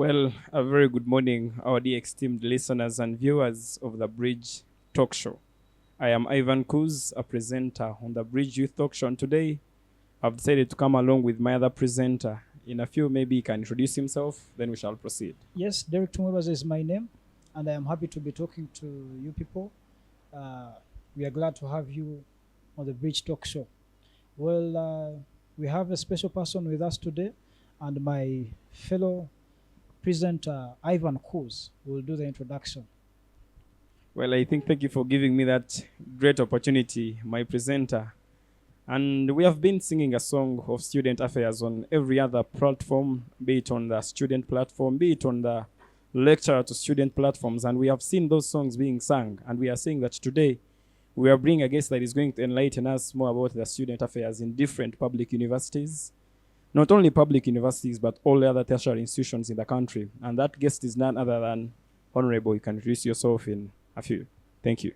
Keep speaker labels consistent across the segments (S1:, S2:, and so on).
S1: Well, a very good morning, our dear esteemed listeners and viewers of the Bridge Talk Show. I am Ivan Kuz, a presenter on the Bridge Youth Talk Show. And today, I've decided to come along with my other presenter. In a few, maybe he can introduce himself, then we shall proceed.
S2: Yes, Derek Tumwebaza is my name, and I am happy to be talking to you people. We are glad to have you on the Bridge Talk Show. Well, we have a special person with us today, and my fellow presenter, Ivan Kuz, will do the introduction.
S1: Well, I think thank you for giving me that great opportunity, my presenter. And we have been singing a song of student affairs on every other platform, be it on the student platform, be it on the lecturer to student platforms. And we have seen those songs being sung. And we are saying that today we are bringing a guest that is going to enlighten us more about the student affairs in different public universities. Not only public universities, but all the other tertiary institutions in the country. And that guest is none other than Honorable. You can introduce yourself in a few. Thank you.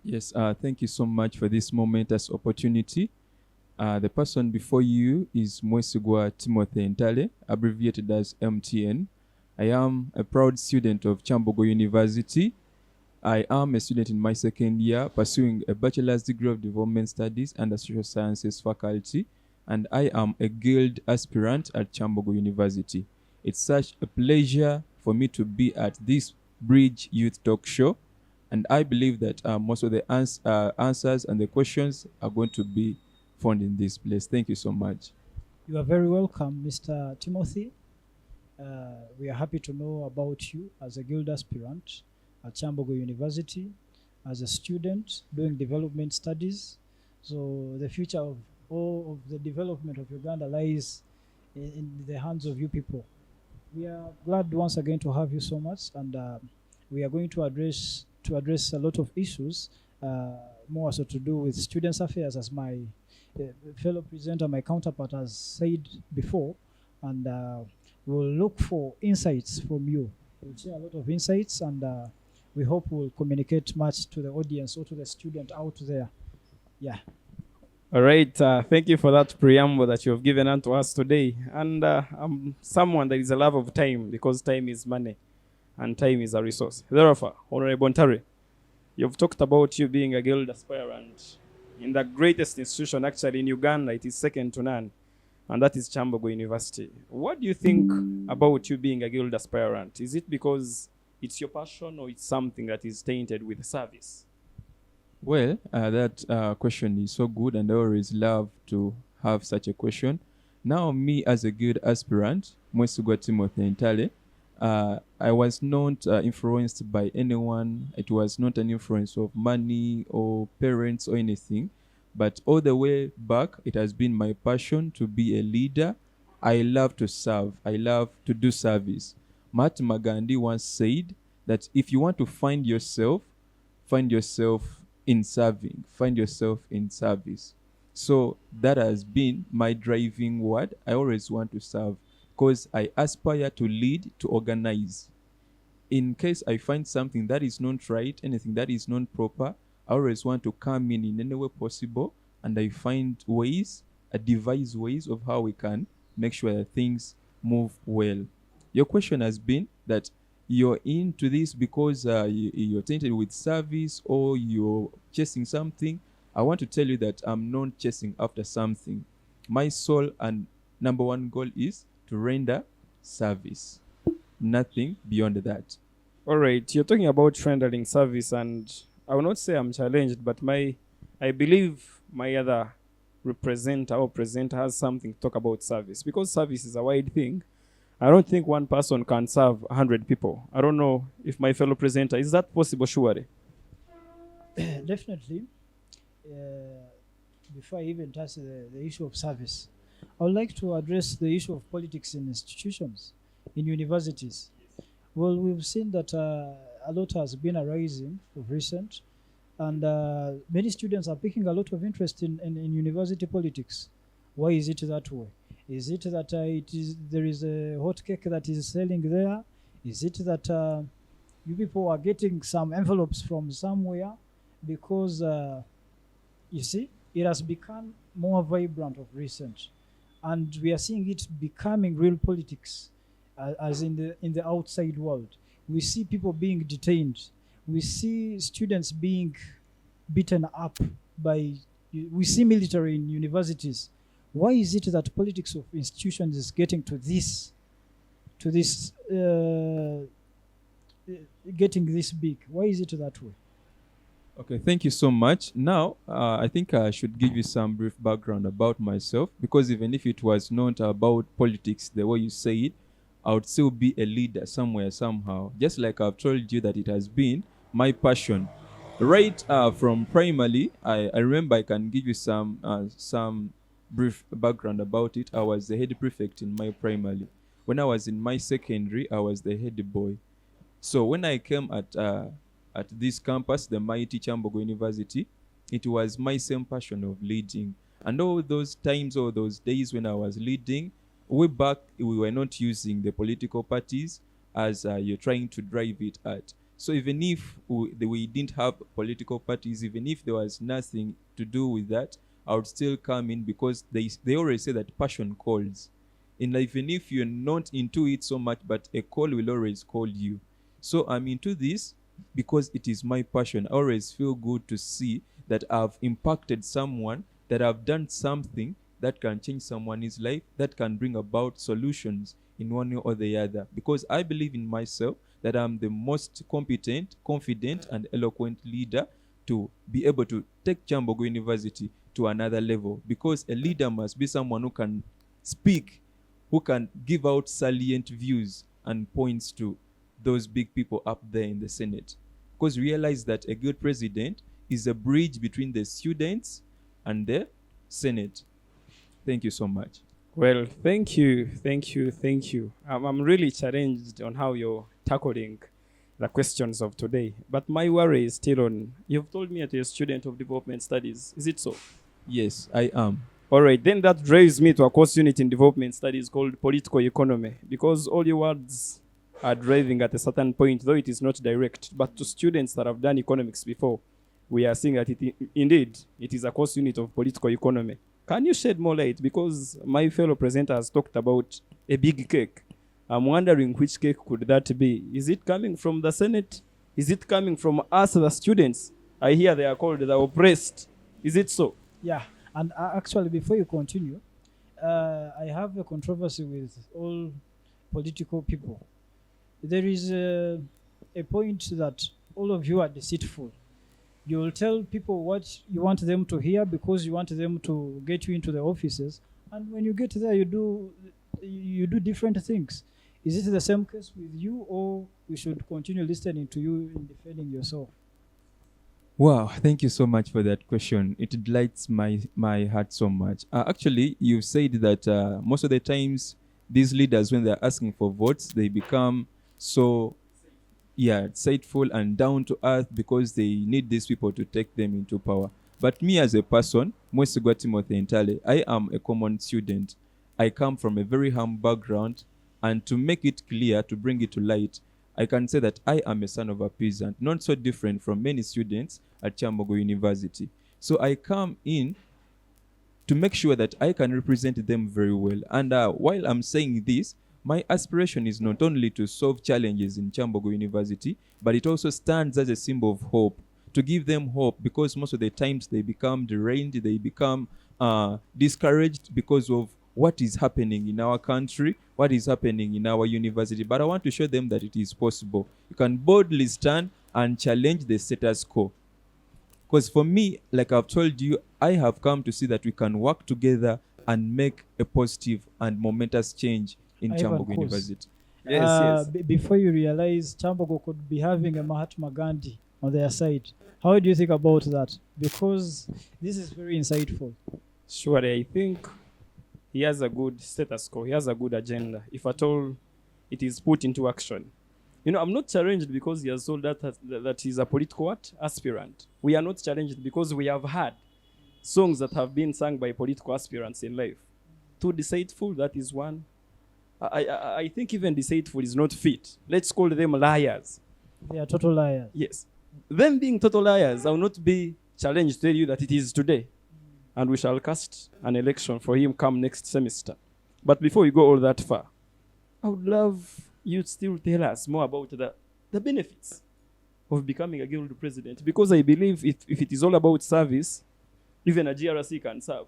S3: Yes, thank you so much for this momentous opportunity. The person before you is Mwesigwa Timothy Ntale, abbreviated as MTN. I am a proud student of Kyambogo University. I am a student in my second year pursuing a bachelor's degree of development studies and the social sciences faculty, and I am a guild aspirant at Kyambogo University. It's such a pleasure for me to be at this Bridge Youth Talk Show, and I believe that most of the answers and the questions are going to be found in this place. Thank you so much.
S2: You are very welcome, Mr. Timothy. We are happy to know about you as a guild aspirant at Kyambogo University, as a student doing development studies. So the future of all of the development of Uganda lies in the hands of you people. We are glad once again to have you so much, and we are going to address a lot of issues, more so to do with students' affairs, as my fellow presenter, my counterpart, has said before, and we'll look for insights from you. We'll share a lot of insights, and we hope we'll communicate much to the audience or to the student out there. Yeah.
S1: All right. Thank you for that preamble that you have given unto us today. And I'm someone that is a love of time, because time is money and time is a resource. Therefore, Honorable Ntale, you've talked about you being a guild aspirant in the greatest institution actually in Uganda. It is second to none, and that is Kyambogo University. What do you think about you being a guild aspirant? Is it because it's your passion, or it's something that is tainted with service?
S3: Well, that question is so good, and I always love to have such a question. Now, me as a guild aspirant, Mwesigwa Timothy Ntale, I was not influenced by anyone. It was not an influence of money or parents or anything. But all the way back, it has been my passion to be a leader. I love to serve. I love to do service. Mahatma Gandhi once said that if you want to find yourself in serving, find yourself in service. So that has been my driving word. I always want to serve, because I aspire to lead, to organize. In case I find something that is not right, anything that is not proper, I always want to come in any way possible, and I find ways, I devise ways of how we can make sure that things move well. Your question has been that you're into this because you're tainted with service, or you're chasing something. I want to tell you that I'm not chasing after something. My sole and number one goal is to render service. Nothing beyond that.
S1: All right, you're talking about rendering service, and I will not say I'm challenged, but I believe my other representative or presenter has something to talk about service, because service is a wide thing. I don't think one person can serve 100 people. I don't know if my fellow presenter, is that possible, surely?
S2: Definitely. Before I even touch the issue of service, I would like to address the issue of politics in institutions, in universities. Well, we've seen that a lot has been arising of recent, and many students are taking a lot of interest in university politics. Why is it that way? Is it that there is a hot cake that is selling there? Is it that you people are getting some envelopes from somewhere? Because you see, it has become more vibrant of recent, and we are seeing it becoming real politics. as in the outside world. We see people being detained. We see students being beaten up by. We see military in universities. Why is it that politics of institutions is getting to this getting this big? Why is it that way?
S3: Okay, thank you so much. Now, I think I should give you some brief background about myself, because even if it was not about politics the way you say it, I would still be a leader somewhere, somehow. Just like I've told you that it has been my passion. Right from primary, I remember I can give you some brief background about it. I was the head prefect in my primary. When I was in my secondary, I was the head boy. So when I came at this campus, the mighty Kyambogo University, it was my same passion of leading. And all those times, all those days when I was leading, way back, we were not using the political parties as you're trying to drive it at. So even if we didn't have political parties, even if there was nothing to do with that, I would still come in, because they always say that passion calls. And even if you're not into it so much, but a call will always call you. So I'm into this because it is my passion. I always feel good to see that I've impacted someone, that I've done something that can change someone's life, that can bring about solutions in one way or the other. Because I believe in myself that I'm the most competent, confident, and eloquent leader to be able to take Kyambogo University to another level. Because a leader must be someone who can speak, who can give out salient views and points to those big people up there in the Senate. Because realize that a good president is a bridge between the students and the Senate. Thank you so much.
S1: Well, thank you. I'm really challenged on how you're tackling the questions of today. But my worry is still on, you've told me that you're a student of development studies. Is it so?
S3: Yes, I am.
S1: All right, then that drives me to a course unit in development studies called political economy, because all your words are driving at a certain point, though it is not direct. But to students that have done economics before, we are seeing that indeed it is a course unit of political economy. Can you shed more light? Because my fellow presenter has talked about a big cake. I'm wondering which cake could that be? Is it coming from the Senate? Is it coming from us, the students? I hear they are called the oppressed. Is it so?
S2: Yeah, and actually, before you continue, I have a controversy with all political people. There is a point that all of you are deceitful. You will tell people what you want them to hear because you want them to get you into the offices, and when you get there, you do different things. Is it the same case with you, or we should continue listening to you in defending yourself?
S3: Wow, thank you so much for that question. It delights my heart so much. Actually, you've said that most of the times these leaders, when they're asking for votes, they become so insightful and down to earth because they need these people to take them into power. But me as a person, Mwesigwa Timothy Ntale, I am a common student. I come from a very humble background, and to make it clear, to bring it to light, I can say that I am a son of a peasant, not so different from many students at Kyambogo University. So I come in to make sure that I can represent them very well. And while I'm saying this, my aspiration is not only to solve challenges in Kyambogo University, but it also stands as a symbol of hope, to give them hope, because most of the times they become deranged, they become discouraged because of what is happening in our country, what is happening in our university. But I want to show them that it is possible. You can boldly stand and challenge the status quo. Because for me, like I've told you, I have come to see that we can work together and make a positive and momentous change in Kyambogo University.
S1: Yes.
S2: Before you realize Kyambogo could be having a Mahatma Gandhi on their side. How do you think about that? Because this is very insightful.
S1: Surely, I think he has a good status quo. He has a good agenda, if at all it is put into action. You know, I'm not challenged because he has told that he's a political aspirant. We are not challenged because we have had songs that have been sung by political aspirants in life. Too deceitful, that is one. I think even deceitful is not fit. Let's call them liars.
S2: They are total liars.
S1: Yes. Them being total liars, I will not be challenged to tell you that it is today. And we shall cast an election for him come next semester. But before we go all that far, I would love you to still tell us more about the benefits of becoming a guild president, because I believe if it is all about service, even a GRC can serve,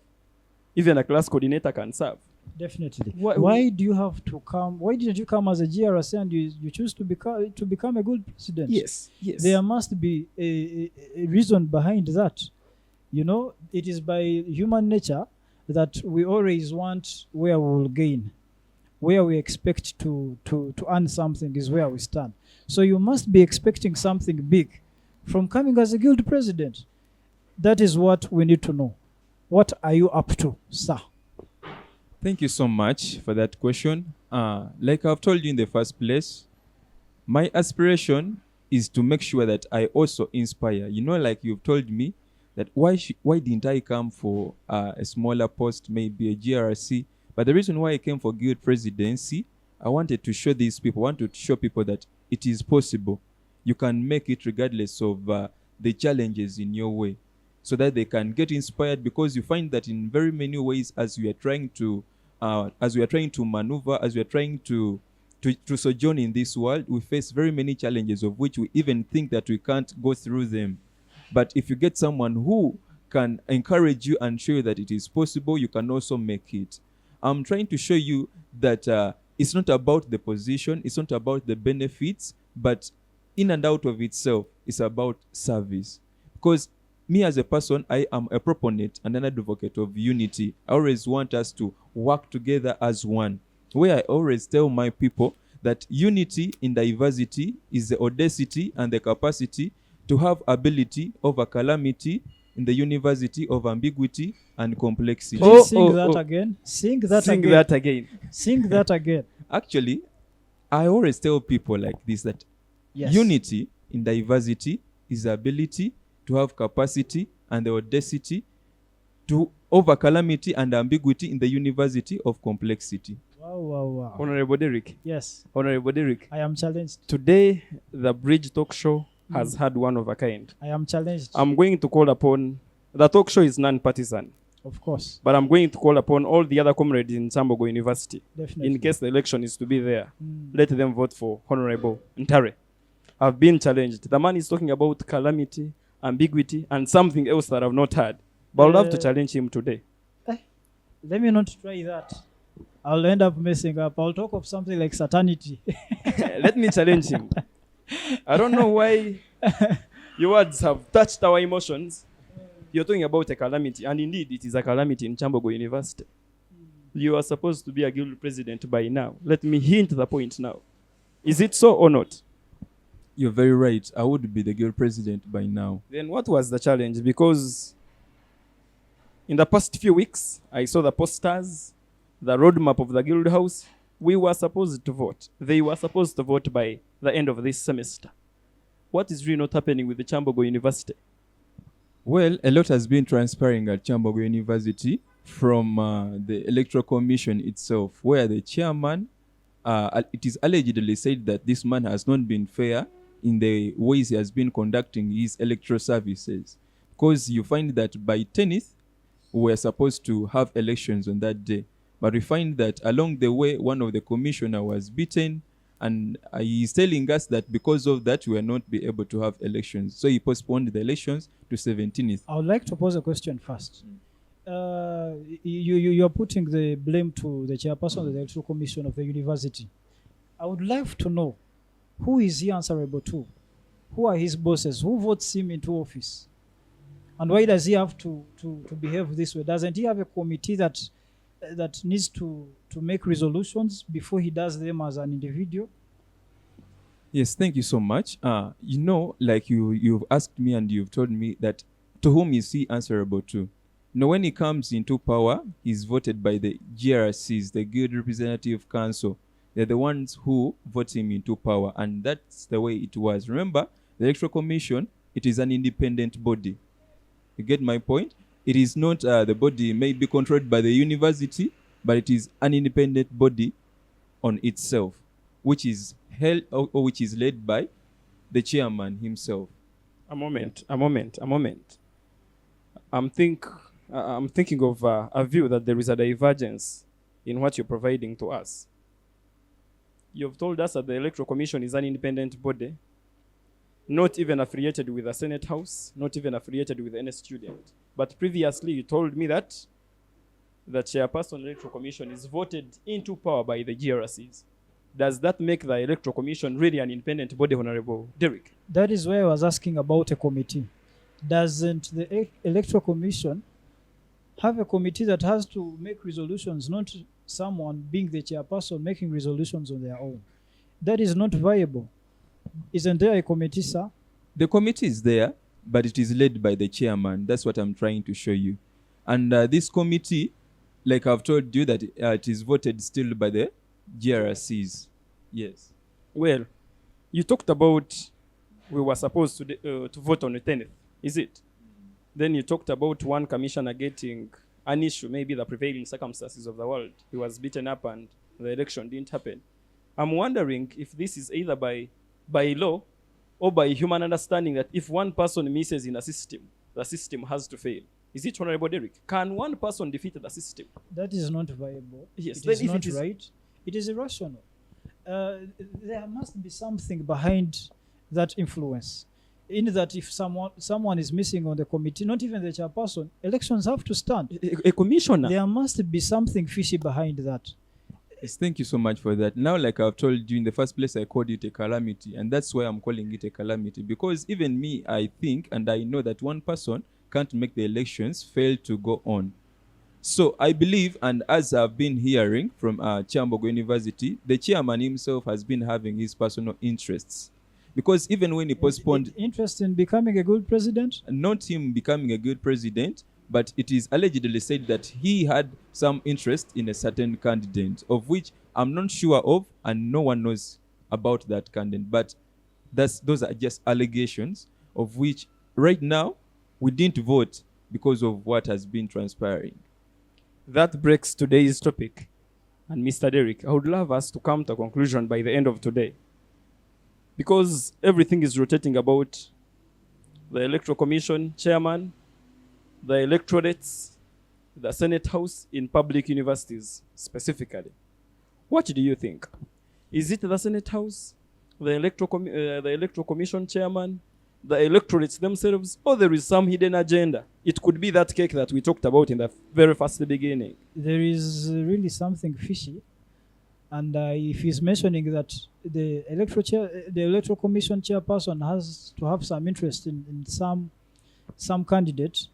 S1: even a class coordinator can serve.
S2: Definitely.
S1: Why-
S2: Why do you have to come? Why did you come as a GRC and you choose to become a good president?
S1: Yes.
S2: There must be a reason behind that. You know, it is by human nature that we always want where we will gain, where we expect to earn something is where we stand. So you must be expecting something big from coming as a guild president. That is what we need to know. What are you up to, sir?
S3: Thank you so much for that question. Like I've told you in the first place, my aspiration is to make sure that I also inspire. You know, like you've told me that why didn't I come for a smaller post, maybe a GRC? But the reason why I came for guild presidency, I wanted to show these people, wanted to show people that it is possible. You can make it regardless of the challenges in your way, so that they can get inspired, because you find that in very many ways, as we are trying to maneuver, as we are trying to sojourn in this world, we face very many challenges of which we even think that we can't go through them. But if you get someone who can encourage you and show you that it is possible, you can also make it. I'm trying to show you that it's not about the position, it's not about the benefits, but in and out of itself, it's about service. Because me as a person, I am a proponent and an advocate of unity. I always want us to work together as one. Where I always tell my people that unity in diversity is the audacity and the capacity to have ability over calamity in the university of ambiguity and complexity.
S2: Please sing that again. Sing that again. Sing that again.
S3: Actually, I always tell people like this, that
S2: Yes.
S3: unity in diversity is the ability to have capacity and the audacity to over calamity and ambiguity in the university of complexity.
S2: Wow.
S1: Honorable Derek.
S2: Yes,
S1: Honorable Derek.
S2: I am challenged.
S1: Today, the Bridge Talk Show has had one of a kind.
S2: I am challenged.
S1: I'm going to call upon, the talk show is non-partisan,
S2: Of course.
S1: but I'm going to call upon all the other comrades in Kyambogo University,
S2: Definitely.
S1: in case the election is to be there,
S2: Mm.
S1: let them vote for Honorable Ntale. I've been challenged. The man is talking about calamity, ambiguity, and something else that I've not heard. But I'd love to challenge him today.
S2: Let me not try that. I'll end up messing up. I'll talk of something like saturnity.
S1: Let me challenge him. I don't know why your words have touched our emotions. You're talking about a calamity, and indeed it is a calamity in Kyambogo University. You are supposed to be a guild president by now. Let me hint the point now. Is it so or not?
S3: You're very right. I would be the guild president by now.
S1: Then what was the challenge? Because in the past few weeks, I saw the posters, the roadmap of the guild house. We were supposed to vote. They were supposed to vote by the end of this semester. What is really not happening with the Kyambogo University?
S3: Well, a lot has been transpiring at Kyambogo University from the Electoral Commission itself, where the chairman, it is allegedly said that this man has not been fair in the ways he has been conducting his electoral services. Because you find that by 10th, we were supposed to have elections on that day. But we find that along the way, one of the commissioner was beaten, and he is telling us that because of that, we will not be able to have elections. So he postponed the elections to 17th.
S2: I would like to pose a question first. You're putting the blame to the chairperson of the Electoral Commission of the university. I would like to know, who is he answerable to? Who are his bosses? Who votes him into office? And why does he have to behave this way? Doesn't he have a committee that needs to make resolutions before he does them as an individual?
S3: Yes, thank you so much. You know, like you've asked me and you've told me that to whom is he answerable to? You know, when he comes into power, he's voted by the GRCs, the Guild Representative Council. They're the ones who vote him into power, and that's the way it was. Remember, the Electoral Commission, it is an independent body. You get my point? It is not the body may be controlled by the university, but it is an independent body on itself, which is held or which is led by the chairman himself.
S1: A moment. I'm thinking of a view that there is a divergence in what you're providing to us. you've told us that the Electoral Commission is an independent body, not even affiliated with the Senate House, not even affiliated with any student. But previously, you told me that the chairperson of the Electoral Commission is voted into power by the GRCs. Does that make the Electoral Commission really an independent body, Honorable Derek?
S2: That is why I was asking about a committee. Doesn't the Electoral Commission have a committee that has to make resolutions, not someone being the chairperson making resolutions on their own? That is not viable. Isn't there a committee, sir?
S3: The committee is there, but it is led by the chairman. That's what I'm trying to show you. And this committee, like I've told you, that it is voted still by the GRCs. Yes.
S1: Well, you talked about we were supposed to vote on the 10th, is it? Then you talked about one commissioner getting an issue, maybe the prevailing circumstances of the world. He was beaten up and the election didn't happen. I'm wondering if this is either by law or by human understanding, that if one person misses in a system, the system has to fail. Is it, Honorable Derek? Can one person defeat the system?
S2: That is not viable.
S1: Yes.
S2: It is not right. It is irrational. There must be something behind that influence. In that, if someone is missing on the committee, not even the chairperson, elections have to stand.
S1: A commissioner.
S2: There must be something fishy behind that.
S3: Yes, thank you so much for that. Now, like I've told you, in the first place, I called it a calamity, and that's why I'm calling it a calamity, because even me, I think and I know that one person can't make the elections fail to go on. So I believe, and as I've been hearing from Kyambogo University, the chairman himself has been having his personal interests. Because even when he postponed...
S2: Interest in becoming a good president?
S3: Not him becoming a good president, but it is allegedly said that he had some interest in a certain candidate, of which I'm not sure of, and no one knows about that candidate. But those are just allegations, of which right now we didn't vote because of what has been transpiring.
S1: That breaks today's topic. And Mr. Derek, I would love us to come to a conclusion by the end of today. Because everything is rotating about the Electoral Commission chairman, the electorates, the Senate House in public universities specifically. What do you think? Is it the Senate House, the Electoral Commission chairman, the electorates themselves, or there is some hidden agenda? It could be that cake that we talked about in the very first beginning.
S2: There is really something fishy. And if he's mentioning that the Electoral Commission chairperson has to have some interest in some candidate,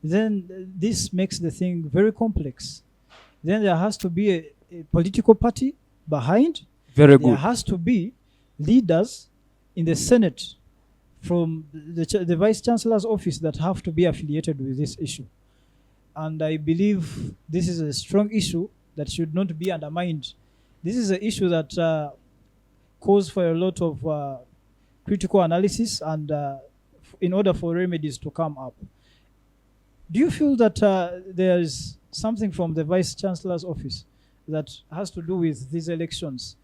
S2: then this makes the thing very complex. Then there has to be a political party behind.
S1: Very good.
S2: There has to be leaders in the Senate from the Vice Chancellor's office that have to be affiliated with this issue. And I believe this is a strong issue that should not be undermined. This is an issue that calls for a lot of critical analysis and in order for remedies to come up. Do you feel that there is something from the Vice Chancellor's office that has to do with these elections?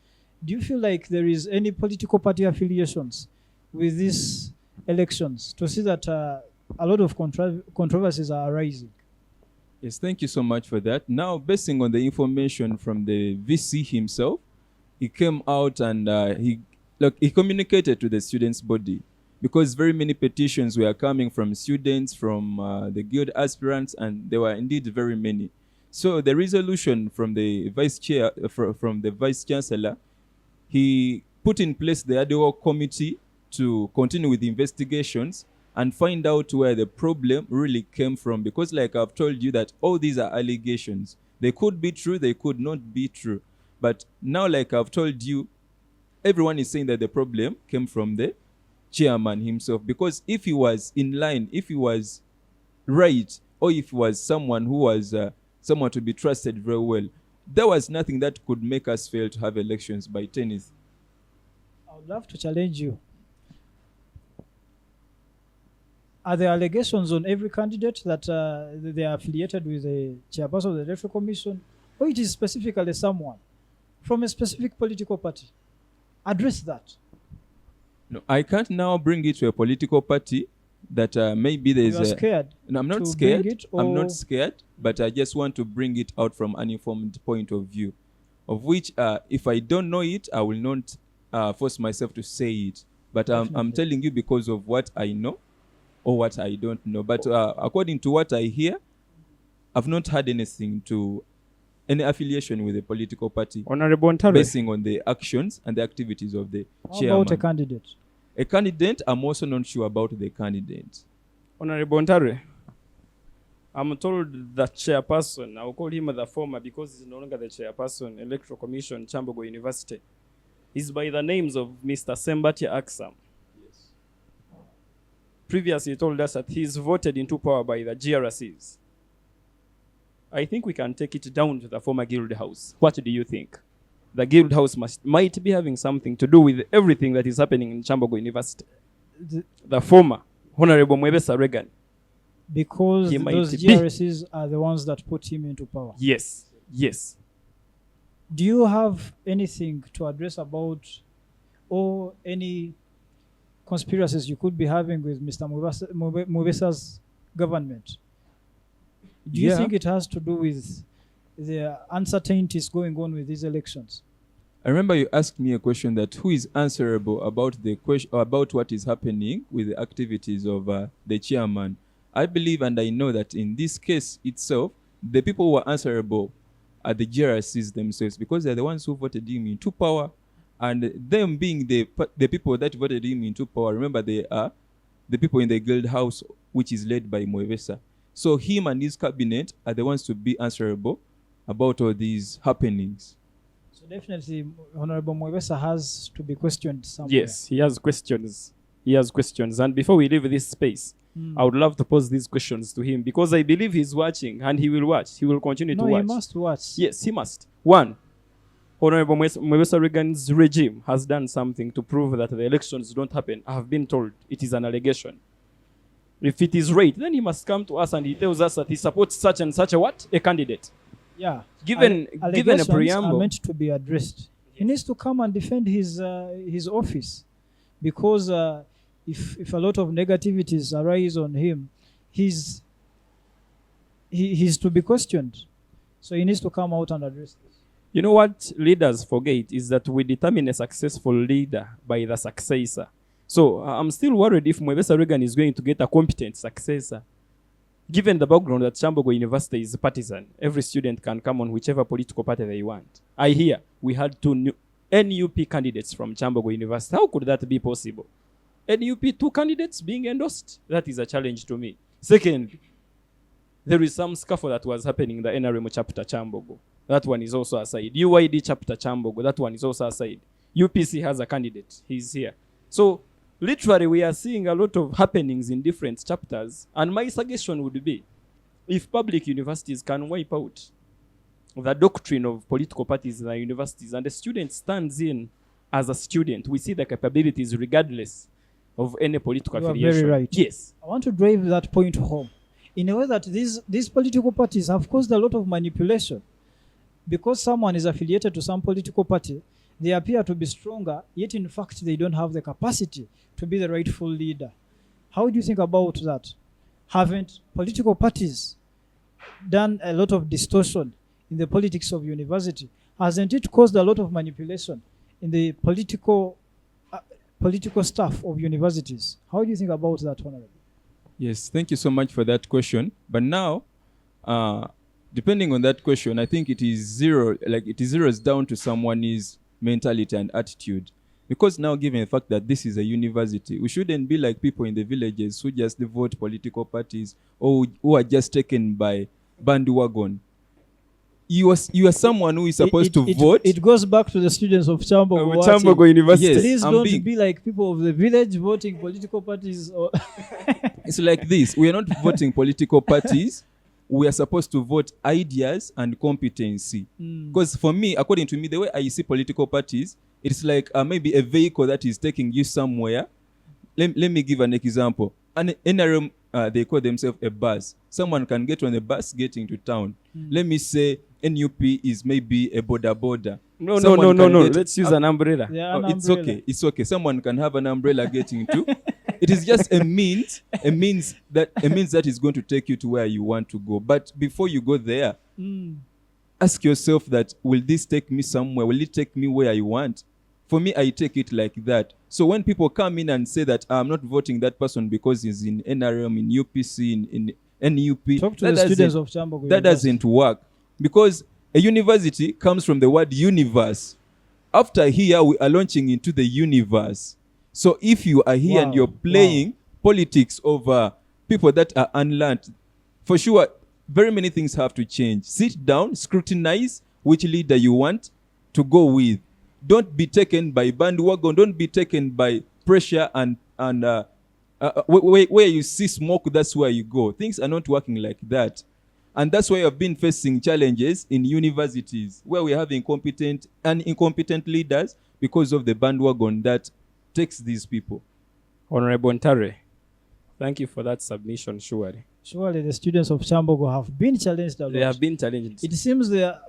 S2: Do you feel like there is any political party affiliations with these elections to see that a lot of controversies are arising?
S3: Yes, thank you so much for that. Now, basing on the information from the VC himself, he came out and he communicated to the students' body, because very many petitions were coming from students, from the guild aspirants, and there were indeed very many. So the resolution from the vice chair, from the vice chancellor, he put in place the ad hoc committee to continue with the investigations and find out where the problem really came from. Because like I've told you that all these are allegations. They could be true, they could not be true. But now, like I've told you, everyone is saying that the problem came from the chairman himself. Because if he was in line, if he was right, or if he was someone who was someone to be trusted very well, there was nothing that could make us fail to have elections by 10th.
S2: I would love to challenge you. Are there allegations on every candidate that they are affiliated with the chairperson of the Electoral Commission, or it is specifically someone from a specific political party? Address that.
S3: No, I can't now bring it to a political party that maybe there's
S2: You are scared.
S3: No, I'm not scared. I'm not scared, but I just want to bring it out from an informed point of view, of which if I don't know it, I will not force myself to say it. But I'm
S2: Definitely.
S3: telling you because of what I know or what I don't know. But according to what I hear, I've not had anything to any affiliation with a political party
S1: Honorable Ntale.
S3: basing on the actions and the activities of the
S2: How
S3: chairman.
S2: about a candidate?
S3: A candidate, I'm also not sure about the candidate.
S1: Honorable Ntale, I'm told that chairperson, I'll call him the former because he's no longer the chairperson, Electoral Commission, Kyambogo University, is by the names of Mr. Sembati Aksam.
S3: Yes.
S1: Previously, he told us that he's voted into power by the GRCs. I think we can take it down to the former Guild House. What do you think? The Guild House might be having something to do with everything that is happening in Kyambogo University. The former Honorable Mwesigwa Regan.
S2: Because
S1: He might
S2: those
S1: be.
S2: GRCs are the ones that put him into power.
S1: Yes, yes.
S2: Do you have anything to address about or any conspiracies you could be having with Mr. Mwesigwa's government? Do you
S3: Yeah.
S2: think it has to do with the uncertainties going on with these elections?
S3: I remember you asked me a question that who is answerable about the question about what is happening with the activities of the chairman. I believe and I know that in this case itself, the people who are answerable are the GRCs themselves because they're the ones who voted him into power, and them being the people that voted him into power. Remember, they are the people in the Guild House, which is led by Mwesigwa. So him and his cabinet are the ones to be answerable about all these happenings.
S2: So definitely, Honorable Mwesigwa has to be questioned somewhere.
S1: Yes, he has questions. He has questions. And before we leave this space, I would love to pose these questions to him because I believe he's watching and he will watch. He will continue to
S2: No,
S1: watch.
S2: he must watch.
S1: Yes, he must. One, Honorable Mwesigwa Regan's regime has done something to prove that the elections don't happen. I have been told it is an allegation. If it is right, then he must come to us and he tells us that he supports such and such a what? A candidate.
S2: Yeah.
S1: Given a
S2: Allegations
S1: preamble.
S2: are meant to be addressed. He needs to come and defend his office, because if a lot of negativities arise on him, he's to be questioned. So he needs to come out and address this.
S1: You know what leaders forget is that we determine a successful leader by the successor. So I'm still worried if Mwesigwa Regan is going to get a competent successor. Given the background that Kyambogo University is partisan, every student can come on whichever political party they want. I hear we had two new NUP candidates from Kyambogo University. How could that be possible? NUP, two candidates being endorsed? That is a challenge to me. Second, there is some scuffle that was happening in the NRM chapter Kyambogo. That one is also aside. UID chapter Kyambogo, that one is also aside. UPC has a candidate. He's here. So literally, we are seeing a lot of happenings in different chapters. And my suggestion would be, if public universities can wipe out the doctrine of political parties in the universities and the student stands in as a student, we see the capabilities regardless of any political
S2: You are
S1: affiliation.
S2: very right.
S1: Yes.
S2: I want to drive that point home in a way that these political parties have caused a lot of manipulation. Because someone is affiliated to some political party, they appear to be stronger, yet in fact they don't have the capacity to be the rightful leader. How do you think about that? Haven't political parties done a lot of distortion in the politics of university? Hasn't it caused a lot of manipulation in the political staff of universities? How do you think about that, Honorable?
S3: Yes, thank you so much for that question. But now, depending on that question, I think it is zeroes down to someone's mentality and attitude. Because now, given the fact that this is a university, we shouldn't be like people in the villages who just vote political parties or who are just taken by bandwagon. You are someone who is supposed to vote.
S2: It goes back to the students of Kyambogo.
S1: Kyambogo University.
S3: Yes.
S2: Please
S3: I'm
S2: don't
S3: being-
S2: be like people of the village voting political parties. Or
S3: It's like this. We are not voting political parties. We are supposed to vote ideas and competency. Because for me, according to me, the way I see political parties, it's like maybe a vehicle that is taking you somewhere. Let me give an example. An NRM, they call themselves a bus. Someone can get on a bus getting to town. Let me say NUP is maybe a border.
S1: No.
S3: Someone can get-
S1: Let's use an umbrella.
S2: Yeah,
S3: Oh,
S2: an
S3: it's
S2: umbrella.
S3: okay. It's okay. Someone can have an umbrella getting to. It is just a means that is going to take you to where you want to go. But before you go there, ask yourself that, will this take me somewhere? Will it take me where I want? For me, I take it like that. So when people come in and say that I'm not voting that person because he's in NRM, in UPC, in NUP,
S2: Talk to the students of Kyambogo
S3: that doesn't work. Because a university comes from the word universe. After here, we are launching into the universe. So if you are here and you're playing politics over people that are unlearned, for sure, very many things have to change. Sit down, scrutinize which leader you want to go with. Don't be taken by bandwagon. Don't be taken by pressure and where you see smoke, that's where you go. Things are not working like that. And that's why I've been facing challenges in universities where we have incompetent leaders because of the bandwagon that takes these people.
S1: Honorable Ntale, thank you for that submission, surely.
S2: Surely the students of Kyambogo have been challenged a lot.
S1: They have been challenged.
S2: It seems they are.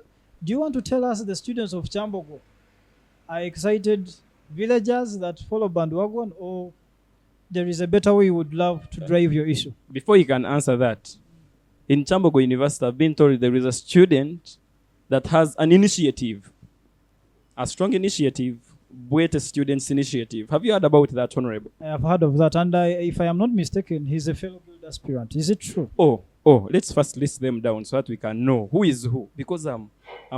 S2: Do you want to tell us the students of Kyambogo are excited villagers that follow bandwagon, or there is a better way you would love to drive your issue?
S1: Before you can answer that, in Kyambogo University, I've been told there is a student that has an initiative, a strong initiative, Bwete Students Initiative. Have you heard about that, Honorable?
S2: I have heard of that, and if I am not mistaken, he's a fellow guild aspirant. Is it true?
S1: Oh, let's first list them down so that we can know who is who. Because I'm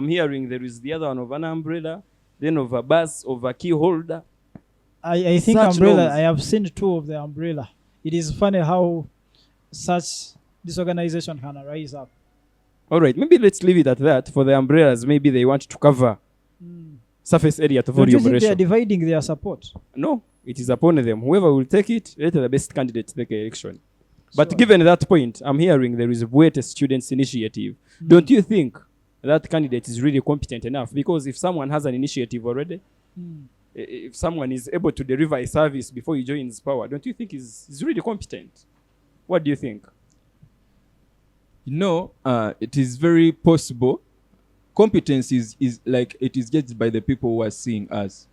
S1: hearing there is the other one of an umbrella, then of a bus, of a key holder.
S2: I think
S1: Such
S2: umbrella,
S1: norms.
S2: I have seen two of the umbrella. It is funny how such disorganization can arise up.
S1: All right, maybe let's leave it at that. For the umbrellas, maybe they want to cover surface area to
S2: Don't
S1: volume
S2: you think they are
S1: ratio.
S2: dividing their support?
S1: No, it is upon them. Whoever will take it, let the best candidate take the election. But
S2: Sure.
S1: given that point, I'm hearing there is a Bwete Students Initiative. Don't you think that candidate is really competent enough? Because if someone has an initiative already, if someone is able to deliver a service before he joins power, don't you think he's really competent? What do you think?
S3: It is very possible. Competence is like it is judged by the people who are seeing us.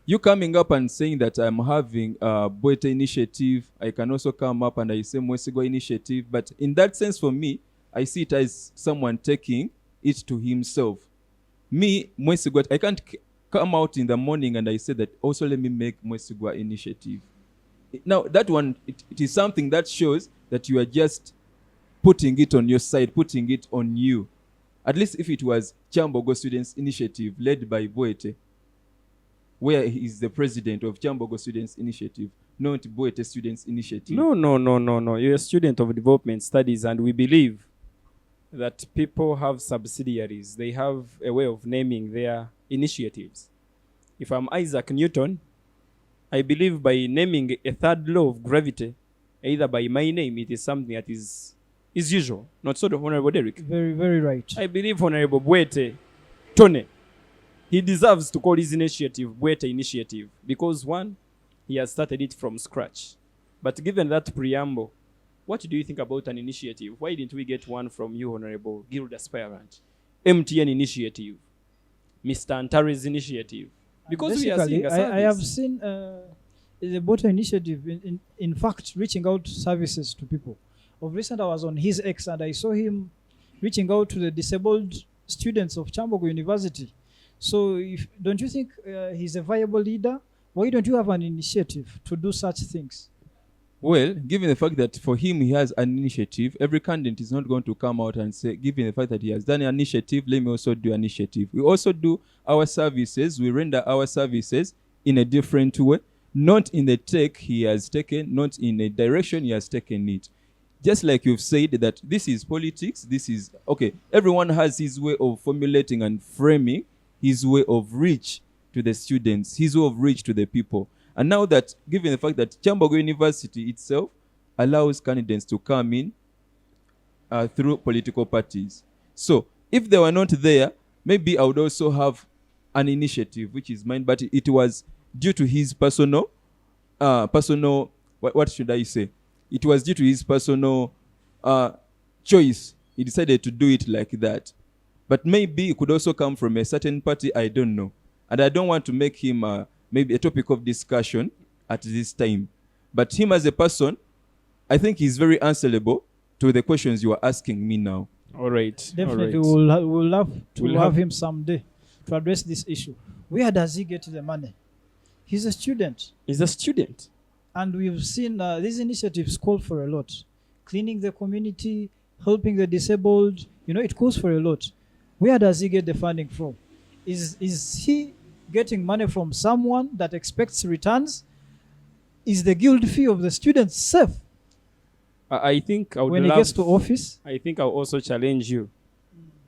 S3: You coming up and saying that I'm having a Bwete initiative, I can also come up and I say Mwesigwa initiative, but in that sense for me, I see it as someone taking it to himself. Me, Mwesigwa, I can't come out in the morning and I say that also let me make Mwesigwa initiative. Now that one, it is something that shows that you are just putting it on your side, putting it on you. At least if it was Kyambogo Students Initiative led by Bwete, where he is the president of Kyambogo Students Initiative, not Bwete Students Initiative.
S1: No. You're a student of development studies, and we believe that people have subsidiaries. They have a way of naming their initiatives. If I'm Isaac Newton, I believe by naming a third law of gravity, either by my name, it is something that is usual. Not so, Honorable Derek.
S2: Very, very right.
S1: I believe Honorable Bwete Tone, he deserves to call his initiative Bwete Initiative because, one, he has started it from scratch. But given that preamble, what do you think about an initiative? Why didn't we get one from you, Honorable Guild Aspirant? MTN Initiative, Mr. Ntale's initiative. Because we are seeing
S2: basically,
S1: a service.
S2: I have seen the Bwete initiative, in fact, reaching out services to people. Of recent, I was on his X and I saw him reaching out to the disabled students of Kyambogo University. So don't you think he's a viable leader? Why don't you have an initiative to do such things?
S3: Well, given the fact that for him he has an initiative, every candidate is not going to come out and say, given the fact that he has done an initiative, let me also do an initiative. We also do our services, we render our services in a different way, not in the take he has taken, not in a direction he has taken it. Just like you've said that this is politics, this is, okay, everyone has his way of formulating and framing his way of reach to the students, his way of reach to the people. And now that, given the fact that Kyambogo University itself allows candidates to come in through political parties. So if they were not there, maybe I would also have an initiative, which is mine, but it was due to his personal, what should I say? It was due to his personal choice. He decided to do it like that. But maybe it could also come from a certain party, I don't know. And I don't want to make him maybe a topic of discussion at this time. But him as a person, I think he's very answerable to the questions you are asking me now.
S1: All right.
S2: Definitely,
S1: All right.
S2: we'll love to
S1: We'll
S2: have
S1: have-
S2: him someday to address this issue. Where does he get the money? He's a student,
S1: He's a student.
S2: and we've seen these initiatives call for a lot. Cleaning the community, helping the disabled, it calls for a lot. Where does he get the funding from? Is he getting money from someone that expects returns? Is the guild fee of the students safe
S1: I think I would
S2: when he
S1: love.
S2: gets to office?
S1: I think I'll also challenge you.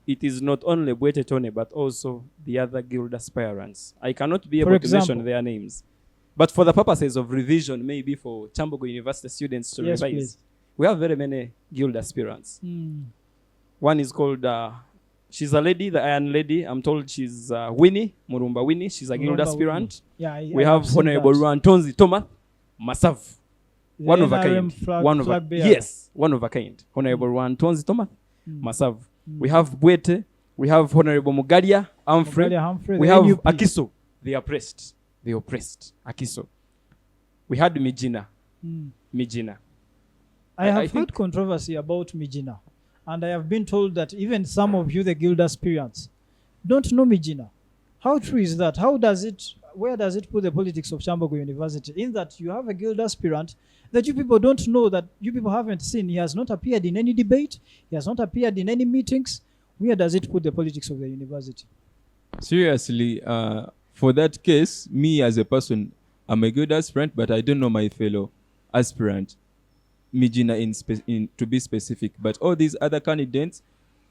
S1: It is not only Bwete Tone, but also the other guild aspirants. I cannot be
S2: For
S1: able to
S2: example?
S1: mention their names. But for the purposes of revision, maybe for Kyambogo University students to
S2: Yes,
S1: revise,
S2: please.
S1: we have very many guild aspirants.
S2: Mm.
S1: One is called, she's a lady, the Iron Lady. I'm told she's Winnie, Murumba Winnie. She's a guild
S2: Murumba
S1: aspirant.
S2: Yeah,
S1: We have
S2: seen
S1: Honorable
S2: that.
S1: Ruantonzi Thomas Masav.
S2: The
S1: One of a
S2: NRM
S1: kind.
S2: flag bearer.
S1: Yes, one of a kind. Honorable Ruantonzi Thomas
S2: Mm.
S1: Masav. We have Bwete. We have Honorable Mugalia Humphrey.
S2: Mugalia Humphrey,
S1: We
S2: the
S1: have
S2: NUP.
S1: Akiso, the oppressed. The oppressed. Akiso. We had Mijina.
S2: Mm.
S1: Mijina.
S2: I have
S1: I
S2: heard
S1: think-
S2: controversy about Mijina, and I have been told that even some of you, the guild aspirants, don't know Mijina. How true is that? Where does it put the politics of Kyambogo University? In that you have a guild aspirant that you people don't know, that you people haven't seen. He has not appeared in any debate. He has not appeared in any meetings. Where does it put the politics of the university?
S3: Seriously, for that case, me as a person, I'm a good aspirant, but I don't know my fellow aspirant, Mijina to be specific. But all these other candidates,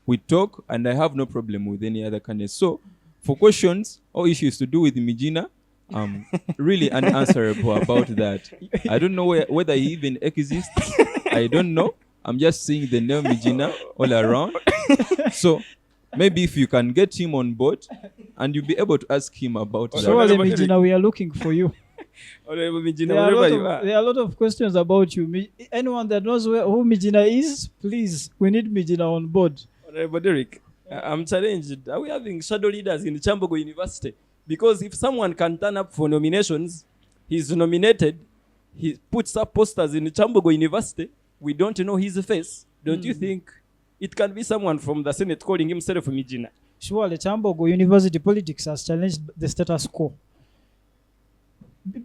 S3: we talk, and I have no problem with any other candidate. So, for questions or issues to do with Mijina, I'm really unanswerable about that. I don't know whether he even exists. I don't know. I'm just seeing the name Mijina all around. So maybe if you can get him on board, and you'll be able to ask him about that.
S2: So, as a
S1: Honorable
S2: Mijina, we are looking for you.
S1: Honorable Mijina,
S2: There are, a
S1: wherever
S2: lot
S1: you are.
S2: there are a lot of questions about you. Anyone that knows who Mijina is, please, we need Mijina on board.
S1: Honorable Derek, I'm challenged. Are we having shadow leaders in Kyambogo University? Because if someone can turn up for nominations, he's nominated, he puts up posters in Kyambogo University, we don't know his face. Don't you think it can be someone from the Senate calling himself Mijina?
S2: Surely, Kyambogo University politics has challenged the status quo.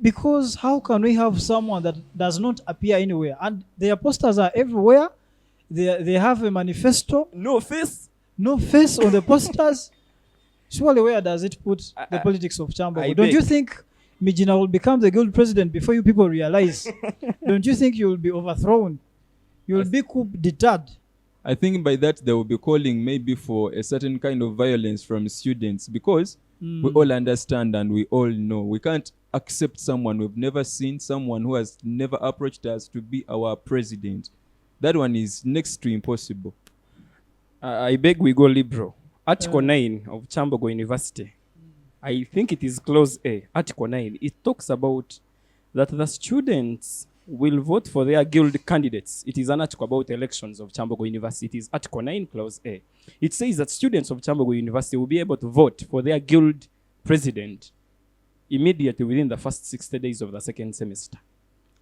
S2: Because how can we have someone that does not appear anywhere? And their posters are everywhere. They have a manifesto,
S1: No face.
S2: no face on the posters. Surely, where does it put the politics of
S1: I
S2: Kyambogo? Don't
S1: beg.
S2: you think Mijina will become the guild president before you people realize? Don't you think you will be overthrown? You will be coup deterred.
S3: I think by that they will be calling maybe for a certain kind of violence from students, because we all understand and we all know we can't accept someone we've never seen, someone who has never approached us to be our president. That one is next to impossible.
S1: I beg we go liberal. Article 9 of Kyambogo University. I think it is clause A. Article 9. It talks about that the students will vote for their guild candidates. It is an article about elections of Kyambogo University. It is Article 9, clause A. It says that students of Kyambogo University will be able to vote for their guild president immediately within the first 60 days of the second semester.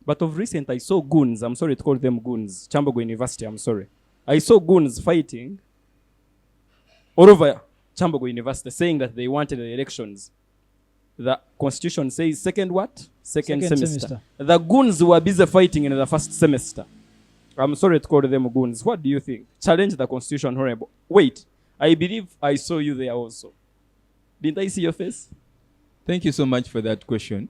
S1: But of recent, I saw goons. I'm sorry to call them goons. Kyambogo University, I'm sorry. I saw goons fighting all over Kyambogo University, saying that they wanted the elections. The constitution says second what? Second semester. The goons were busy fighting in the first semester. I'm sorry to call them goons. What do you think? Challenge the constitution, Honorable. Wait, I believe I saw you there also. Didn't I see your face?
S3: Thank you so much for that question.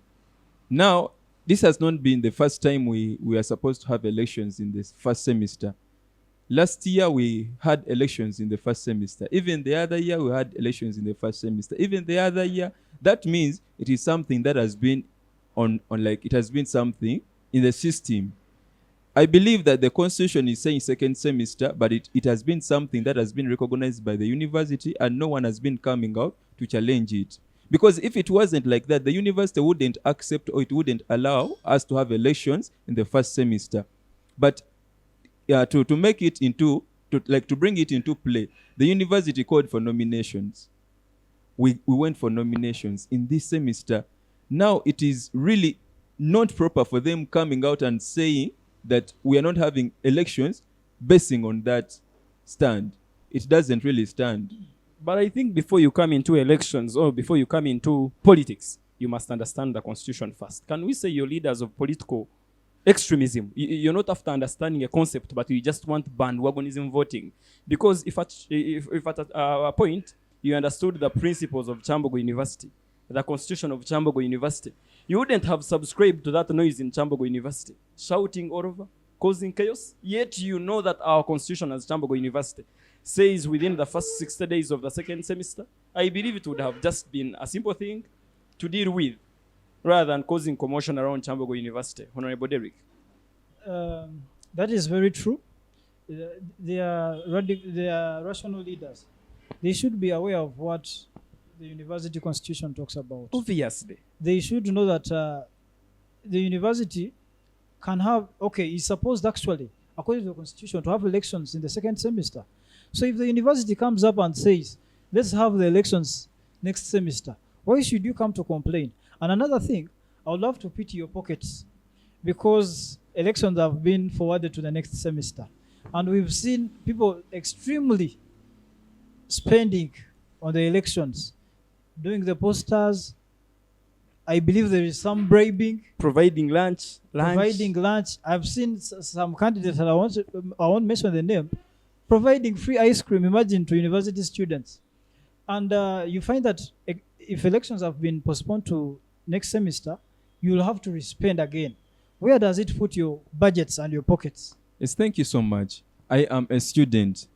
S3: Now, this has not been the first time we are supposed to have elections in this first semester. Last year, we had elections in the first semester. Even the other year, we had elections in the first semester. Even the other year, that means it is something that has been it has been something in the system. I believe that the constitution is saying second semester, but it has been something that has been recognized by the university, and no one has been coming out to challenge it. Because if it wasn't like that, the university wouldn't accept, or it wouldn't allow us to have elections in the first semester. But to make it into, to bring it into play, the university called for nominations. We went for nominations in this semester. Now it is really not proper for them coming out and saying that we are not having elections basing on that stand. it doesn't really stand.
S1: But I think before you come into elections or before you come into politics, you must understand the constitution first. Can we say you're leaders of political extremism? You're not after understanding a concept, but you just want bandwagonism voting. Because if at a point you understood the principles of Kyambogo University, the constitution of Kyambogo University, you wouldn't have subscribed to that noise in Kyambogo University, shouting all over, causing chaos. Yet you know that our constitution as Kyambogo University says within the first 60 days of the second semester. I believe it would have just been a simple thing to deal with rather than causing commotion around Kyambogo University. Honorable Derek.
S2: That is very true. They are rational leaders. They should be aware of what the university constitution talks about.
S1: Obviously.
S2: They should know that the university can have, it's supposed actually, according to the constitution, to have elections in the second semester. So if the university comes up and says, let's have the elections next semester, why should you come to complain? And another thing, I would love to pity your pockets because elections have been forwarded to the next semester. And we've seen people extremely spending on the elections, doing the posters. I believe there is some bribing.
S1: Providing lunch.
S2: Providing lunch. I've seen some candidates, and I won't mention the name, providing free ice cream, imagine, to university students. And you find that if elections have been postponed to next semester, you'll have to respend again. Where does it put your budgets and your pockets?
S3: Yes, thank you so much. I am a student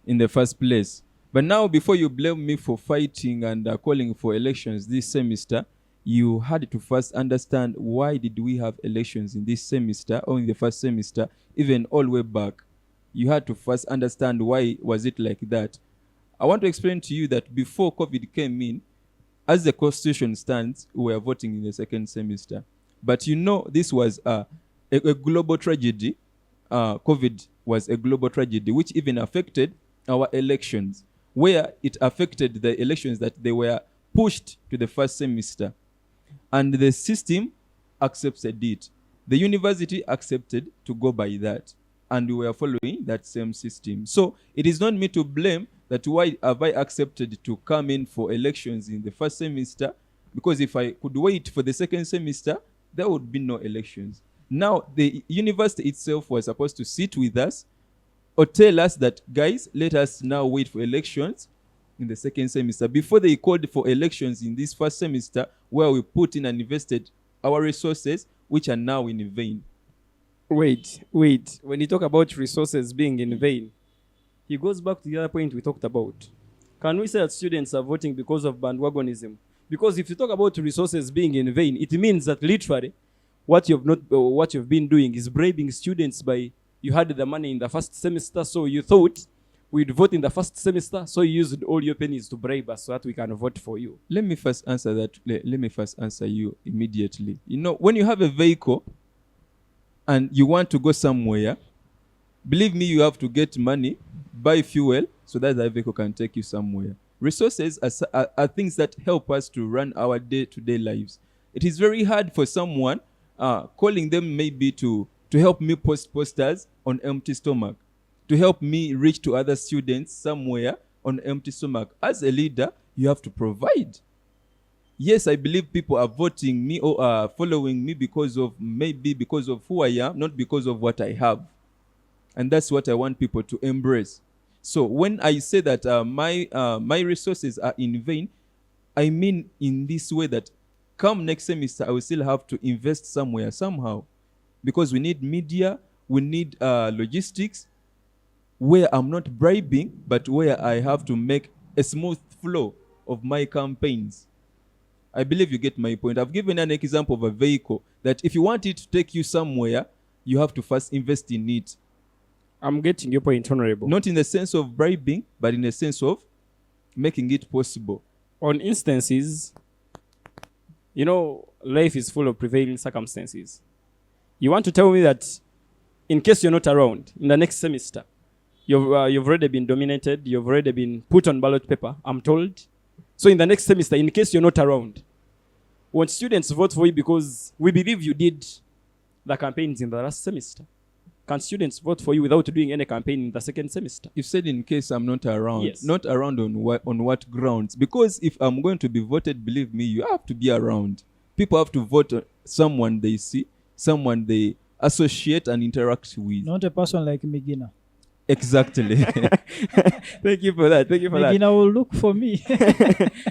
S3: in the first place. But now, before you blame me for fighting and calling for elections this semester, you had to first understand why did we have elections in this semester or in the first semester, even all the way back. You had to first understand why was it like that. I want to explain to you that before COVID came in, as the constitution stands, we were voting in the second semester. But this was a global tragedy. COVID was a global tragedy, which even affected our elections, where it affected the elections that they were pushed to the first semester. And the system accepted it. The university accepted to go by that. And we were following that same system. So it is not me to blame that why have I accepted to come in for elections in the first semester, because if I could wait for the second semester, there would be no elections. Now, the university itself was supposed to sit with us or tell us that, guys, let us now wait for elections in the second semester. Before they called for elections in this first semester, where we put in and invested our resources, which are now in vain.
S1: Wait. When you talk about resources being in vain, he goes back to the other point we talked about. Can we say that students are voting because of bandwagonism? Because if you talk about resources being in vain, it means that literally what you've been doing is bribing students by, you had the money in the first semester, so you thought we'd vote in the first semester, so you used all your pennies to bribe us so that we can vote for you.
S3: Let me first answer that. Let me first answer you immediately. When you have a vehicle and you want to go somewhere, believe me, you have to get money, buy fuel, so that the vehicle can take you somewhere. Resources are things that help us to run our day-to-day lives. It is very hard for someone calling them maybe to help me post posters on empty stomach, to help me reach to other students somewhere on empty stomach. As a leader, you have to provide. Yes, I believe people are voting me or are following me because of who I am, not because of what I have. And that's what I want people to embrace. So when I say that my resources are in vain, I mean in this way that come next semester, I will still have to invest somewhere, somehow. Because we need media, we need logistics, where I'm not bribing, but where I have to make a smooth flow of my campaigns. I believe you get my point. I've given an example of a vehicle that if you want it to take you somewhere, you have to first invest in it.
S1: I'm getting your point, Honorable.
S3: Not in the sense of bribing, but in the sense of making it possible.
S1: On instances, life is full of prevailing circumstances. You want to tell me that in case you're not around in the next semester, you've already been dominated, you've already been put on ballot paper, I'm told. So in the next semester, in case you're not around, won't students vote for you because we believe you did the campaigns in the last semester? Can students vote for you without doing any campaign in the second semester?
S3: You said in case I'm not around.
S1: Yes.
S3: Not around on what grounds? Because if I'm going to be voted, believe me, you have to be around. People have to vote on someone they see, someone they associate and interact with.
S2: Not a person like Megina.
S3: Exactly.
S1: Thank you for that. Thank you for that.
S2: Megina will look for me.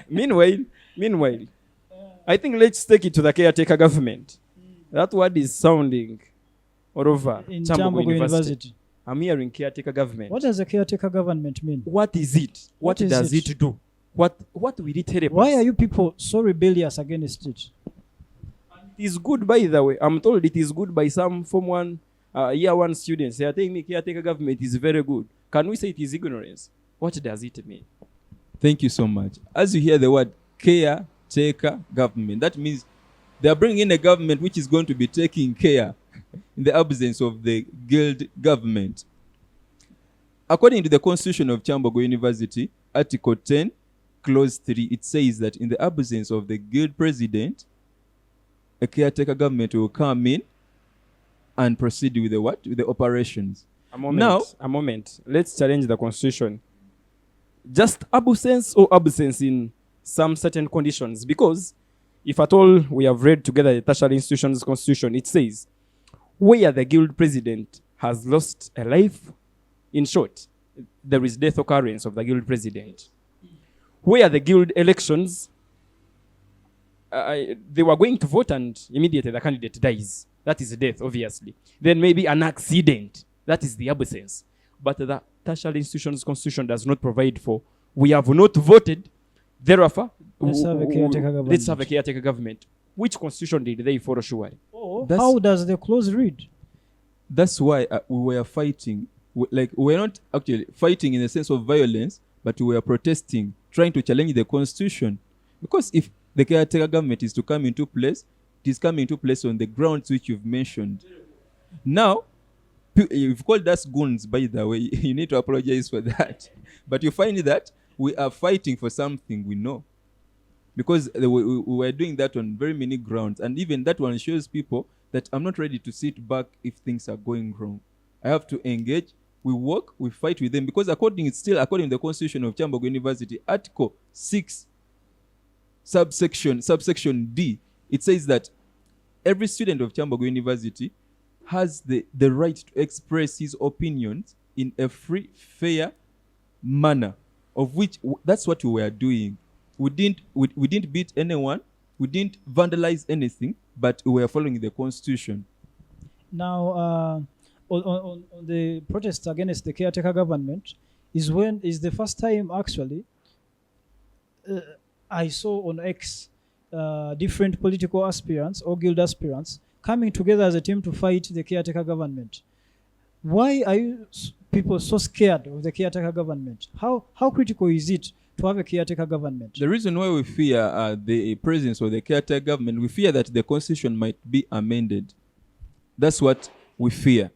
S1: Meanwhile, I think let's take it to the caretaker government. That word is sounding all over
S2: In
S1: Kyambogo
S2: Kyambogo University.
S1: I'm hearing caretaker government.
S2: What does a caretaker government mean?
S1: What is it? What
S2: is
S1: does
S2: it?
S1: it do? What will it help
S2: Why
S1: us?
S2: are you people so rebellious against it?
S1: It is good, by the way. I'm told it is good by some Form 1, Year 1 students. They are telling me caretaker government is very good. Can we say it is ignorance? What does it mean?
S3: Thank you so much. As you hear the word caretaker government, that means they are bringing in a government which is going to be taking care in the absence of the guild government. According to the Constitution of Kyambogo University, Article 10, Clause 3, it says that in the absence of the guild president, a caretaker government will come in and proceed with the what? With the operations.
S1: A moment. Let's challenge the constitution. Just absence or absence in some certain conditions. Because if at all we have read together the tertiary institutions constitution, it says where the guild president has lost a life, in short, there is death occurrence of the guild president. Where the guild elections, they were going to vote and immediately the candidate dies. That is death, obviously. Then maybe an accident. That is the absence. But the tertiary institutions constitution does not provide for. We have not voted. Therefore,
S2: Let's have a caretaker government.
S1: let's have a caretaker government. Which constitution did they follow, surely?
S2: How does the clause read?
S3: That's why we were fighting. We're not actually fighting in the sense of violence, but we were protesting, trying to challenge the constitution. Because if the caretaker government is to come into place, it is coming into place on the grounds which you've mentioned. Now, you've called us goons, by the way. You need to apologize for that. But you find that we are fighting for something we know. Because we were doing that on very many grounds. And even that one shows people that I'm not ready to sit back if things are going wrong. I have to engage. We work, we fight with them. Because according to the Constitution of Kyambogo University, Article 6, subsection D, it says that every student of Kyambogo University has the right to express his opinions in a free, fair manner, of which that's what we were doing. We didn't beat anyone, we didn't vandalize anything, but we were following the constitution.
S2: Now, on the protests against the caretaker government is the first time actually I saw on X different political aspirants or guild aspirants coming together as a team to fight the caretaker government. Why are you people so scared of the caretaker government? How critical is it to have a caretaker government?
S3: The reason why we fear the presence of the caretaker government, we fear that the constitution might be amended. That's what we fear.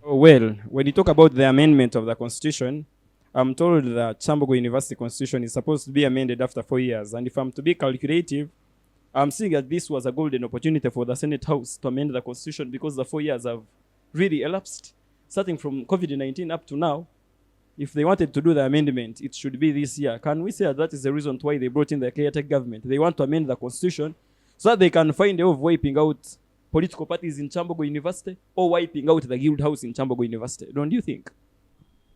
S1: Well, when you talk about the amendment of the constitution, I'm told that Kyambogo University constitution is supposed to be amended after 4 years. And if I'm to be calculative, I'm seeing that this was a golden opportunity for the Senate House to amend the constitution because the 4 years have really elapsed. Starting from COVID-19 up to now, if they wanted to do the amendment, it should be this year. Can we say that is the reason why they brought in the caretaker government? They want to amend the constitution so that they can find a way of wiping out political parties in Kyambogo University or wiping out the guild house in Kyambogo University. Don't you think?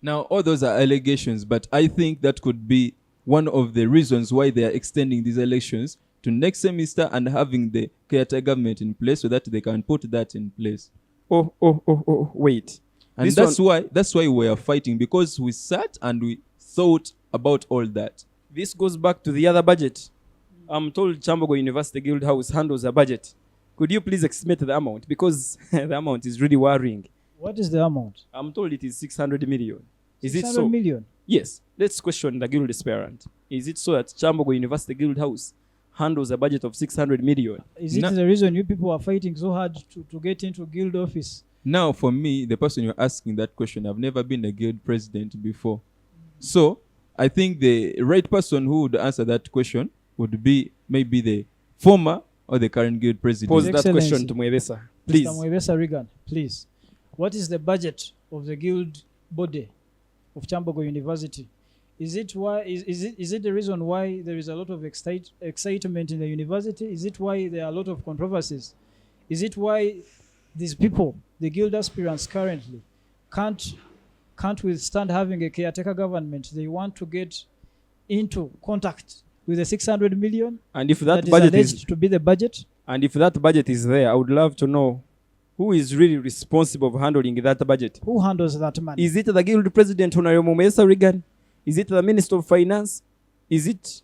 S3: Now, all those are allegations, but I think that could be one of the reasons why they are extending these elections to next semester and having the caretaker government in place so that they can put that in place.
S1: Wait.
S3: And that's why we are fighting, because we sat and we thought about all that.
S1: This goes back to the other budget. I'm told Kyambogo University Guild House handles a budget. Could you please estimate the amount? Because the amount is really worrying.
S2: What is the amount?
S1: I'm told it is 600 million. Is it
S2: 600
S1: so?
S2: million?
S1: Yes. Let's question the guild aspirant. Is it so that Kyambogo University Guild House handles a budget of 600 million?
S2: Is it the reason you people are fighting so hard to get into guild office?
S3: Now, for me, the person you're asking that question, I've never been a guild president before. So, I think the right person who would answer that question would be maybe the former or the current guild president.
S1: Pose that question to Mwesigwa, please.
S2: Mr. Mwesigwa Regan, please. what is the budget of the guild body of Kyambogo University? Is it the reason why there is a lot of excitement in the university? Is it why there are a lot of controversies? Is it why these people, the guild aspirants currently, can't withstand having a caretaker government? They want to get into contact with the 600 million,
S1: And if that
S2: is
S1: budget
S2: alleged to be the budget.
S1: and if that budget is there, I would love to know who is really responsible for handling that budget.
S2: Who handles that money?
S1: Is it the guild president, Honorable Mwesigwa? Is it the Minister of Finance? Is it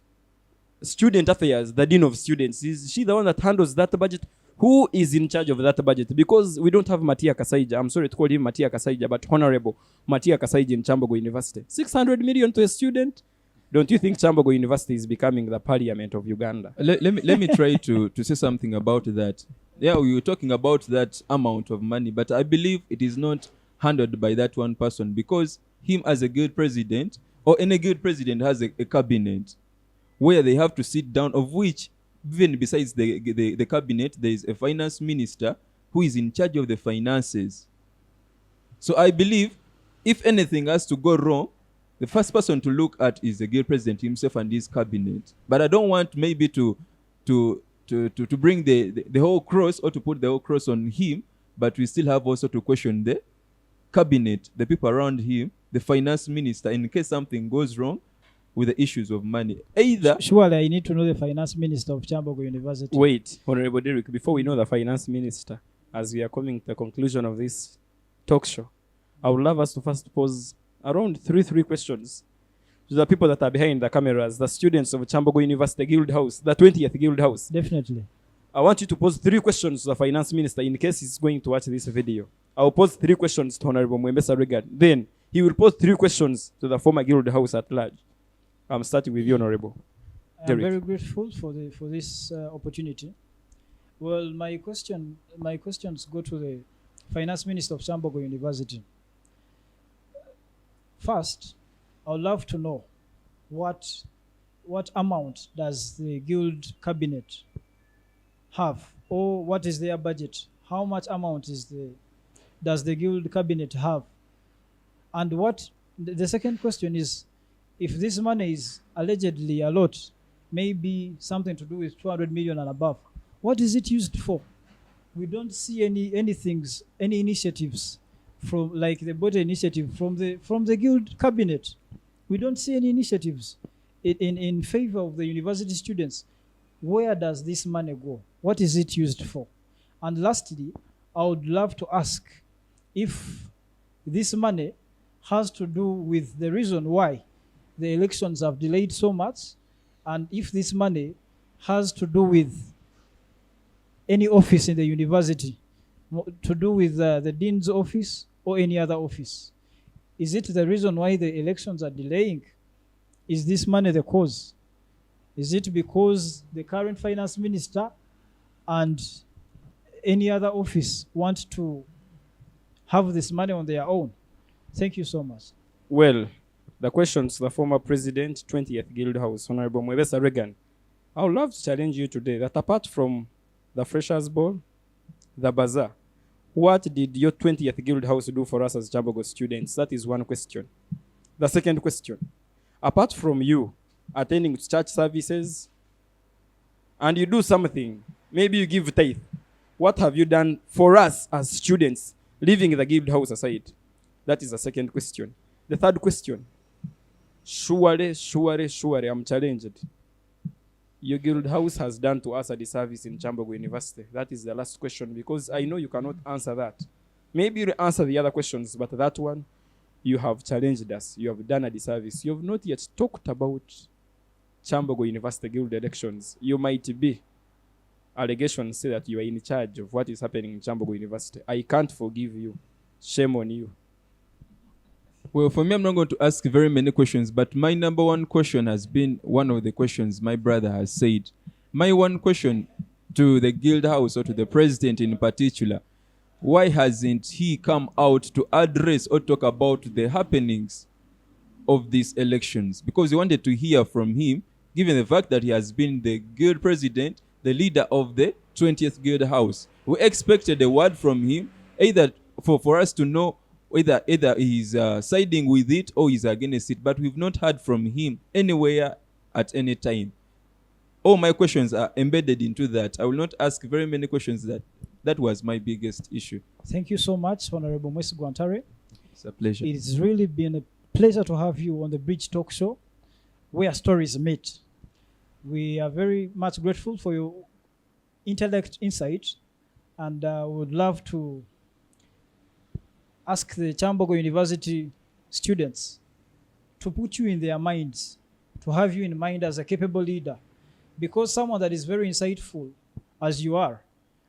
S1: Student Affairs, the Dean of Students? Is she the one that handles that budget? Who is in charge of that budget? Because we don't have Matia Kasaija. I'm sorry to call him Matia Kasaija, but Honorable Matia Kasaija in Kyambogo University. 600 million to a student? Don't you think Kyambogo University is becoming the parliament of Uganda?
S3: Let me try to say something about that. Yeah, we were talking about that amount of money, but I believe it is not handled by that one person, because him as a guild president, or any guild president, has a cabinet where they have to sit down, of which, even besides the cabinet, there is a finance minister who is in charge of the finances. So I believe if anything has to go wrong, the first person to look at is the guild president himself and his cabinet. But I don't want maybe to bring the whole cross, or to put the whole cross on him, but we still have also to question the cabinet, the people around him, the finance minister, in case something goes wrong with the issues of money. Either
S2: Surely I need to know the finance minister of Kyambogo University.
S1: Wait, Honorable Derek, before we know the finance minister, as we are coming to the conclusion of this talk show, I would love us to first pose around three questions to the people that are behind the cameras, the students of Kyambogo University Guild House, the 20th Guild House.
S2: Definitely.
S1: I want you to pose 3 questions to the finance minister in case he's going to watch this video. I'll pose 3 questions to Honorable Mwesigwa. Then he will pose 3 questions to the former Guild House at large. I'm starting with you, Honorable.
S2: I'm
S1: Derek.
S2: very grateful for this opportunity. Well, my questions go to the finance minister of Kyambogo University. First, I would love to know what amount does the guild cabinet have, or what is their budget? How much amount does the guild cabinet have? And the second question is, if this money is allegedly a lot, maybe something to do with 200 million and above, what is it used for? We don't see any initiatives from, like the body initiative from the guild cabinet. We don't see any initiatives in favor of the university students. Where does this money go? What is it used for? And lastly, I would love to ask if this money has to do with the reason why the elections have delayed so much, and if this money has to do with any office in the university, to do with the dean's office or any other office. Is it the reason why the elections are delaying? Is this money the cause? Is it because the current finance minister and any other office want to have this money on their own? Thank you so much.
S1: Well, the questions to the former president, 20th Guild House, Honorable Mwesigwa. I would love to challenge you today that apart from the Freshers' Ball, the bazaar, what did your 20th Guild House do for us as Kyambogo students? That is one question. The second question, apart from you attending church services and you do something, maybe you give tithe, what have you done for us as students, leaving the Guild House aside? That is the second question. The third question, surely, I'm challenged. Your Guild House has done to us a disservice in Kyambogo University. That is the last question, because I know you cannot answer that. Maybe you'll answer the other questions, but that one, you have challenged us. You have done a disservice. You have not yet talked about Kyambogo University Guild elections. You might be. Allegations say that you are in charge of what is happening in Kyambogo University. I can't forgive you. Shame on you.
S3: Well, for me, I'm not going to ask very many questions, but my number one question has been one of the questions my brother has said. My one question to the Guild House, or to the president in particular, why hasn't he come out to address or talk about the happenings of these elections? Because we wanted to hear from him, given the fact that he has been the Guild president, the leader of the 20th Guild House. We expected a word from him, either for us to know either he's siding with it or he's against it, but we've not heard from him anywhere at any time. All my questions are embedded into that. I will not ask very many questions. That was my biggest issue.
S2: Thank you so much, Honorable Mwesigwa Ntale.
S3: It's a pleasure.
S2: It's really been a pleasure to have you on the Bridge Talk Show, where stories meet. We are very much grateful for your intellect insight, and would love to ask the Kyambogo University students to put you in their minds, to have you in mind as a capable leader, because someone that is very insightful, as you are,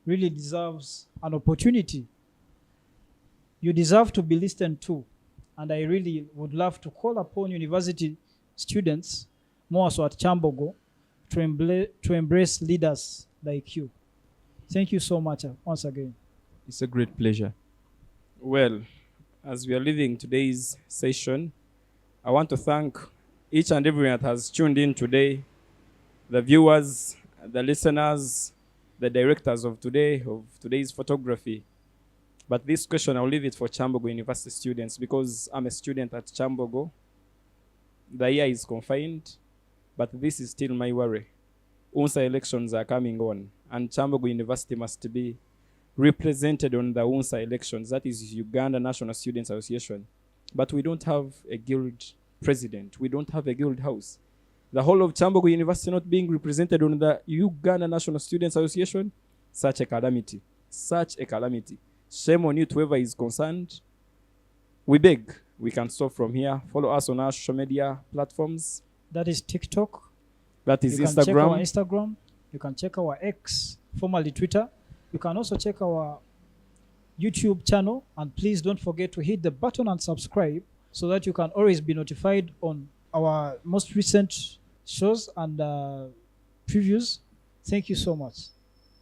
S2: really deserves an opportunity. You deserve to be listened to, and I really would love to call upon university students, more so at Kyambogo, to embrace leaders like you. Thank you so much once again.
S3: It's a great pleasure.
S1: Well, as we are leaving today's session, I want to thank each and everyone that has tuned in today, the viewers, the listeners, the directors of today's photography. But this question, I'll leave it for Kyambogo University students, because I'm a student at Kyambogo. The year is confined, but this is still my worry. UNSA elections are coming on, and Kyambogo University must be represented on the UNSA elections. That is Uganda National Students Association. But we don't have a guild president. We don't have a guild house. The whole of Kyambogo University not being represented on the Uganda National Students Association, such a calamity. Such a calamity. Shame on you to whoever is concerned. We beg, we can stop from here. Follow us on our social media platforms.
S2: That is TikTok.
S1: That is
S2: You can check our
S1: Instagram.
S2: Instagram. You can check our X, formerly Twitter. You can also check our YouTube channel. And please don't forget to hit the button and subscribe, so that you can always be notified on our most recent shows and previews. Thank you so much.